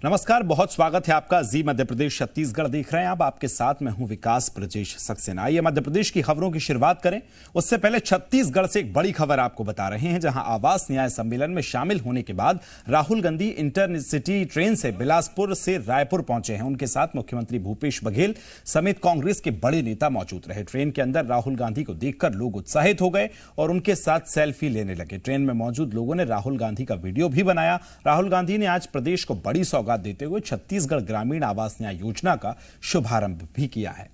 नमस्कार, बहुत स्वागत है आपका। जी मध्य प्रदेश छत्तीसगढ़ देख रहे हैं। अब आपके साथ मैं हूं विकास ब्रजेश सक्सेना। आइए मध्य प्रदेश की खबरों की शुरुआत करें। उससे पहले छत्तीसगढ़ से एक बड़ी खबर आपको बता रहे हैं, जहां आवास न्याय सम्मेलन में शामिल होने के बाद राहुल गांधी इंटरसिटी ट्रेन से बिलासपुर से रायपुर पहुंचे हैं। उनके साथ मुख्यमंत्री भूपेश बघेल समेत कांग्रेस के बड़े नेता मौजूद रहे। ट्रेन के अंदर राहुल गांधी को देखकर लोग उत्साहित हो गए और उनके साथ सेल्फी लेने लगे। ट्रेन में मौजूद लोगों ने राहुल गांधी का वीडियो भी बनाया। राहुल गांधी ने आज प्रदेश को बड़ी सौगात देते हुए छत्तीसगढ़ ग्रामीण आवास न्याय योजना का शुभारंभ भी किया है।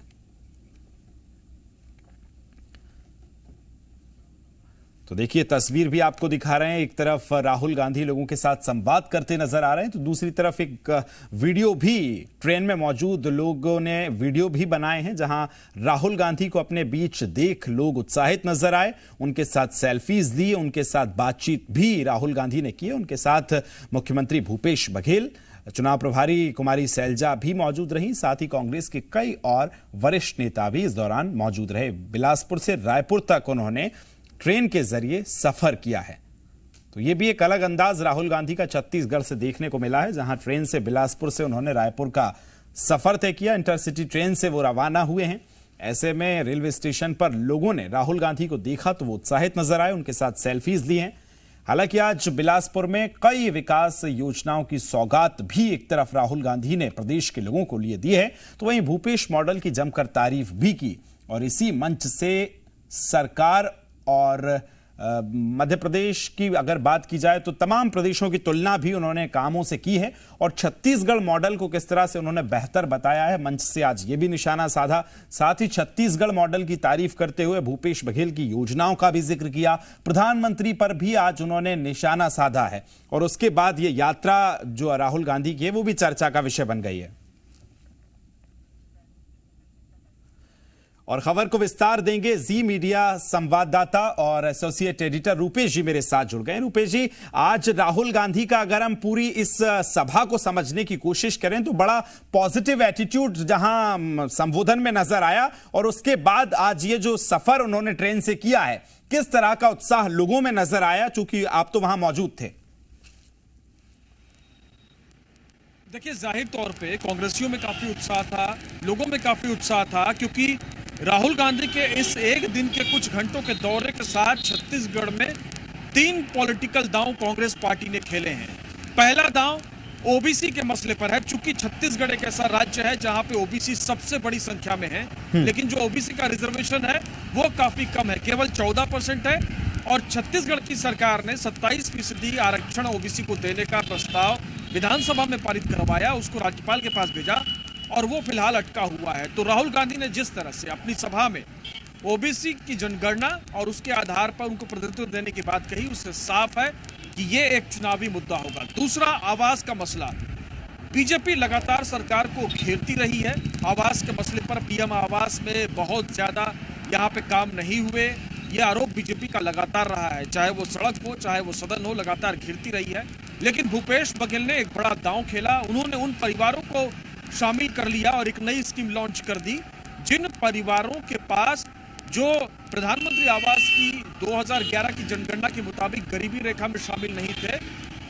तो देखिए, तस्वीर भी आपको दिखा रहे हैं। एक तरफ राहुल गांधी लोगों के साथ संवाद करते नजर आ रहे हैं, तो दूसरी तरफ एक वीडियो भी ट्रेन में मौजूद लोगों ने वीडियो भी बनाए हैं, जहां राहुल गांधी को अपने बीच देख लोग उत्साहित नजर आए। उनके साथ सेल्फीज ली, उनके साथ बातचीत भी राहुल गांधी ने की। उनके साथ मुख्यमंत्री भूपेश बघेल, चुनाव प्रभारी कुमारी सैलजा भी मौजूद रहीं। साथ ही कांग्रेस के कई और वरिष्ठ नेता भी इस दौरान मौजूद रहे। बिलासपुर से रायपुर तक उन्होंने ट्रेन के जरिए सफर किया है। तो यह भी एक अलग अंदाज राहुल गांधी का छत्तीसगढ़ से देखने को मिला है, जहां ट्रेन से बिलासपुर से उन्होंने रायपुर का सफर तय किया। इंटरसिटी ट्रेन से वो रवाना हुए हैं। ऐसे में रेलवे स्टेशन पर लोगों ने राहुल गांधी को देखा तो वो उत्साहित नजर आए, उनके साथ सेल्फीज ली हैं। हालांकि आज बिलासपुर में कई विकास योजनाओं की सौगात भी एक तरफ राहुल गांधी ने प्रदेश के लोगों को लिए दी है, तो वहीं भूपेश मॉडल की जमकर तारीफ भी की। और इसी मंच से सरकार और मध्य प्रदेश की अगर बात की जाए तो तमाम प्रदेशों की तुलना भी उन्होंने कामों से की है और छत्तीसगढ़ मॉडल को किस तरह से उन्होंने बेहतर बताया है, मंच से आज ये भी निशाना साधा। साथ ही छत्तीसगढ़ मॉडल की तारीफ करते हुए भूपेश बघेल की योजनाओं का भी जिक्र किया। प्रधानमंत्री पर भी आज उन्होंने निशाना साधा है और उसके बाद ये यात्रा जो राहुल गांधी की है वो भी चर्चा का विषय बन गई है। और खबर को विस्तार देंगे जी मीडिया संवाददाता और एसोसिएट एडिटर रूपेश जी मेरे साथ जुड़ गए। रूपेश जी, आज राहुल गांधी का अगर हम पूरी इस सभा को समझने की कोशिश करें तो बड़ा पॉजिटिव एटीट्यूड जहां संबोधन में नजर आया, और उसके बाद आज ये जो सफर उन्होंने ट्रेन से किया है, किस तरह का उत्साह लोगों में नजर आया, चूंकि आप तो वहां मौजूद थे? देखिए, जाहिर तौर पे कांग्रेसियों में काफी उत्साह था, लोगों में काफी उत्साह था, क्योंकि राहुल गांधी के इस एक दिन के कुछ घंटों के दौरे के साथ छत्तीसगढ़ में 3 पॉलिटिकल दांव कांग्रेस पार्टी ने खेले हैं। पहला दांव ओबीसी के मसले पर है, चूंकि छत्तीसगढ़ एक ऐसा राज्य है जहां पे ओबीसी सबसे बड़ी संख्या में है, लेकिन जो ओबीसी का रिजर्वेशन है वो काफी कम है, केवल 14% है। और छत्तीसगढ़ की सरकार ने 27% आरक्षण ओबीसी को देने का प्रस्ताव विधानसभा में पारित करवाया, उसको राज्यपाल के पास भेजा और वो फिलहाल अटका हुआ है। तो राहुल गांधी ने जिस तरह से अपनी सभा में ओबीसी की जनगणना और उसके आधार पर उनको प्रतिनिधित्व देने की बात कही, उससे साफ है कि ये एक चुनावी मुद्दा होगा। दूसरा, आवास का मसला। बीजेपी लगातार सरकार को घेरती रही है आवास के मसले पर। पीएम आवास में बहुत ज्यादा यहाँ पे काम नहीं हुए, यह आरोप बीजेपी का लगातार रहा है, चाहे वो सड़क हो चाहे वो सदन हो, लगातार घेरती रही है। लेकिन भूपेश बघेल ने एक बड़ा दांव खेला, उन्होंने उन परिवारों को शामिल कर लिया और एक नई स्कीम लॉन्च कर दी, जिन परिवारों के पास जो प्रधानमंत्री आवास की 2011 की जनगणना के मुताबिक गरीबी रेखा में शामिल नहीं थे,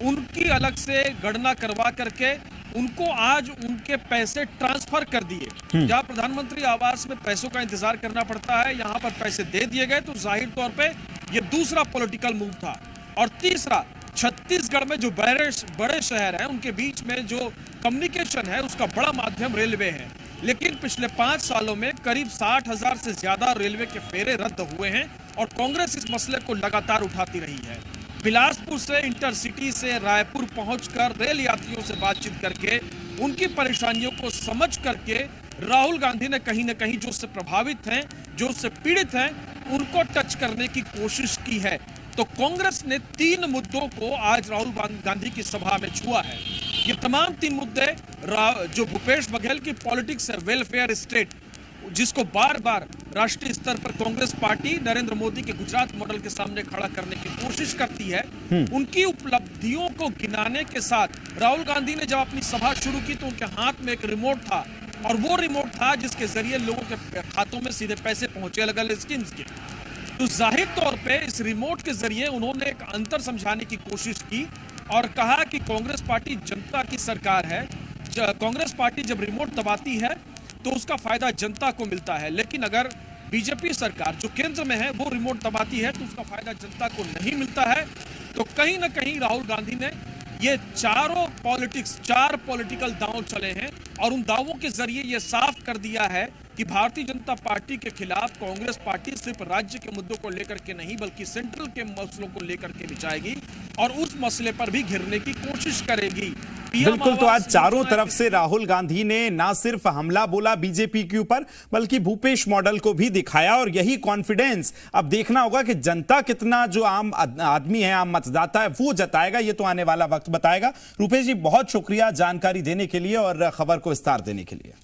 उनकी अलग से गणना करवा करके उनको आज उनके पैसे ट्रांसफर कर दिए। जहां प्रधानमंत्री आवास में पैसों का इंतजार करना पड़ता है, यहां पर पैसे दे दिए गए। तो जाहिर तौर पे ये दूसरा पॉलिटिकल मूव था। और तीसरा, छत्तीसगढ़ में जो बड़े शहर हैं उनके बीच में जो कम्युनिकेशन है उसका बड़ा माध्यम रेलवे है, लेकिन पिछले 5 सालों में करीब 60,000 से ज्यादा रेलवे के फेरे रद्द हुए हैं और कांग्रेस इस मसले को लगातार उठाती रही है। बिलासपुर से इंटरसिटी से रायपुर पहुंचकर रेल यात्रियों से बातचीत करके उनकी परेशानियों को समझ करके राहुल गांधी ने कहीं ना कहीं जो उससे प्रभावित हैं, जो उससे पीड़ित हैं, उनको टच करने की कोशिश की है। तो कांग्रेस ने 3 मुद्दों को आज राहुल गांधी की सभा में छुआ है। ये तमाम 3 मुद्दे जो भूपेश बघेल की पॉलिटिक्स है, वेलफेयर स्टेट, जिसको बार बार राष्ट्रीय स्तर पर कांग्रेस पार्टी नरेंद्र मोदी के गुजरात मॉडल के सामने खड़ा करने की कोशिश करती है, उनकी उपलब्धियों को गिनाने के साथ राहुल गांधी ने जब अपनी सभा शुरू की तो उनके हाथ में एक रिमोट था, और वो रिमोट था जिसके जरिए लोगों के खातों में सीधे पैसे पहुंचे अलग अलग स्कीम्स के। तो जाहिर तौर पे इस रिमोट के जरिए उन्होंने एक अंतर समझाने की कोशिश की और कहा कि कांग्रेस पार्टी जनता की सरकार है। कांग्रेस पार्टी जब रिमोट दबाती है तो उसका फायदा जनता को मिलता है, लेकिन अगर बीजेपी सरकार जो केंद्र में है वो रिमोट दबाती है तो उसका फायदा जनता को नहीं मिलता है। तो कहीं ना कहीं राहुल गांधी ने ये चार पॉलिटिकल दांव चले हैं और उन दावों के जरिए ये साफ कर दिया है कि भारतीय जनता पार्टी के खिलाफ कांग्रेस पार्टी सिर्फ राज्य के मुद्दों को लेकर के नहीं बल्कि सेंट्रल के मसलों को लेकर के भी जाएगी और उस मसले पर भी घिरने की कोशिश करेगी। बिल्कुल, तो आज चारों तरफ से राहुल गांधी ने ना सिर्फ हमला बोला बीजेपी के ऊपर बल्कि भूपेश मॉडल को भी दिखाया और यही कॉन्फिडेंस अब देखना होगा कि जनता कितना, जो आम आदमी है, आम मतदाता है, वो जताएगा। ये तो आने वाला वक्त बताएगा। रूपेश जी, बहुत शुक्रिया जानकारी देने के लिए और खबर को विस्तार देने के लिए।